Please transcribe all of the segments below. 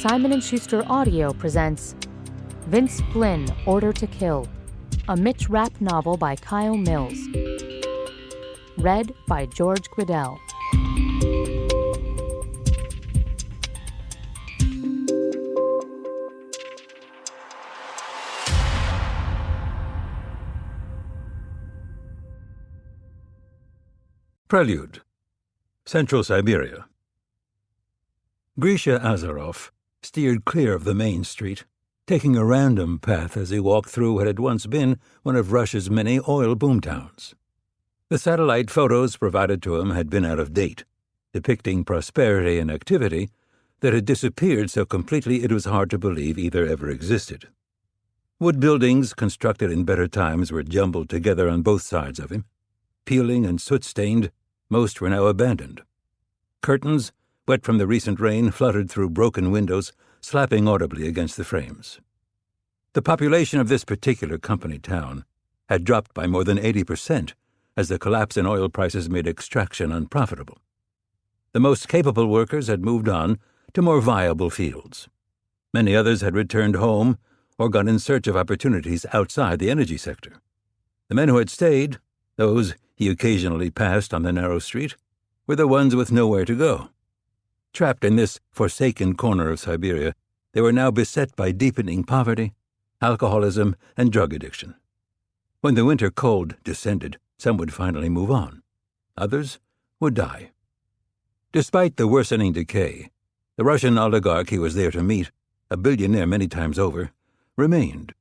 Simon & Schuster Audio presents Vince Flynn, Order to Kill, a Mitch Rapp novel by Kyle Mills. Read by George Guidall. Prelude. Central Siberia. Grisha Azarov steered clear of the main street, taking a random path as he walked through what had once been one of Russia's many oil boomtowns. The satellite photos provided to him had been out of date, depicting prosperity and activity that had disappeared so completely it was hard to believe either ever existed. Wood buildings constructed in better times were jumbled together on both sides of him. Peeling and soot-stained, most were now abandoned. Curtains, wet from the recent rain, fluttered through broken windows, slapping audibly against the frames. The population of this particular company town had dropped by more than 80% as the collapse in oil prices made extraction unprofitable. The most capable workers had moved on to more viable fields. Many others had returned home or gone in search of opportunities outside the energy sector. The men who had stayed, those he occasionally passed on the narrow street, were the ones with nowhere to go. Trapped in this forsaken corner of Siberia, they were now beset by deepening poverty, alcoholism, and drug addiction. When the winter cold descended, some would finally move on. Others would die. Despite the worsening decay, the Russian oligarch he was there to meet, a billionaire many times over, remained.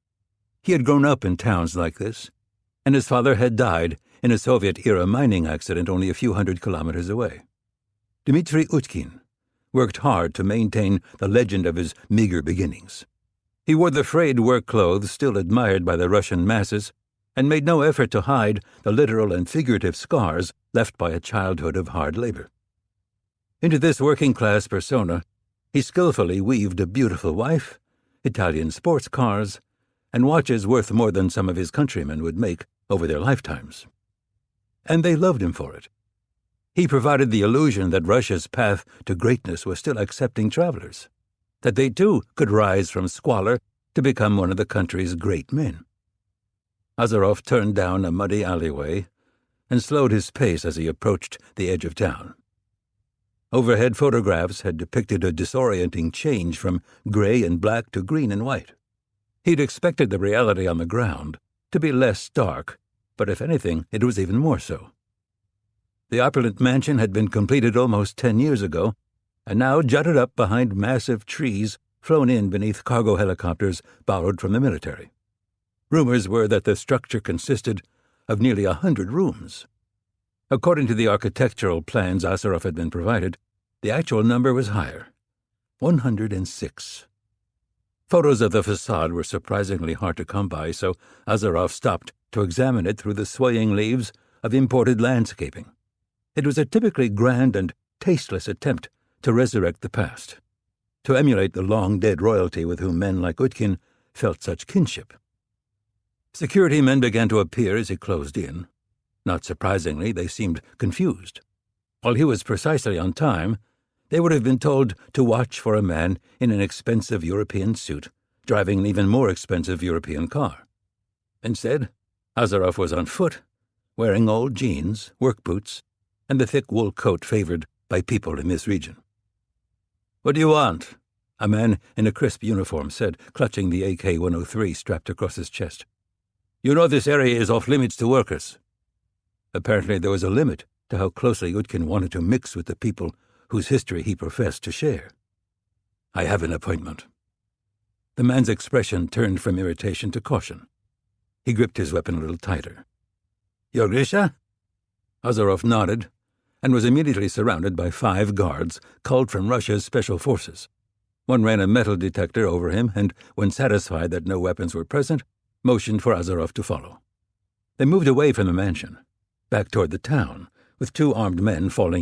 He had grown up in towns like this, and his father had died in a Soviet-era mining accident only a few hundred kilometers away. Dmitry Utkin worked hard to maintain the legend of his meager beginnings. He wore the frayed work clothes still admired by the Russian masses and made no effort to hide the literal and figurative scars left by a childhood of hard labor. Into this working-class persona, he skillfully weaved a beautiful wife, Italian sports cars, and watches worth more than some of his countrymen would make over their lifetimes. And they loved him for it. He provided the illusion that Russia's path to greatness was still accepting travelers, that they too could rise from squalor to become one of the country's great men. Azarov turned down a muddy alleyway and slowed his pace as he approached the edge of town. Overhead photographs had depicted a disorienting change from gray and black to green and white. He'd expected the reality on the ground to be less stark, but if anything, it was even more so. The opulent mansion had been completed almost 10 years ago, and now jutted up behind massive trees flown in beneath cargo helicopters borrowed from the military. Rumors were that the structure consisted of nearly 100 rooms. According to the architectural plans Azarov had been provided, the actual number was higher, 106. Photos of the facade were surprisingly hard to come by, so Azarov stopped to examine it through the swaying leaves of imported landscaping. It was a typically grand and tasteless attempt to resurrect the past, to emulate the long-dead royalty with whom men like Utkin felt such kinship. Security men began to appear as he closed in. Not surprisingly, they seemed confused. While he was precisely on time, they would have been told to watch for a man in an expensive European suit, driving an even more expensive European car. Instead, Azarov was on foot, wearing old jeans, work boots, and the thick wool coat favored by people in this region. "What do you want?" a man in a crisp uniform said, clutching the AK-103 strapped across his chest. "You know this area is off-limits to workers." Apparently there was a limit to how closely Utkin wanted to mix with the people whose history he professed to share. "I have an appointment." The man's expression turned from irritation to caution. He gripped his weapon a little tighter. "You're Grisha?" Azarov nodded and was immediately surrounded by 5 guards culled from Russia's special forces. One ran a metal detector over him and, when satisfied that no weapons were present, motioned for Azarov to follow. They moved away from the mansion, back toward the town, with 2 armed men falling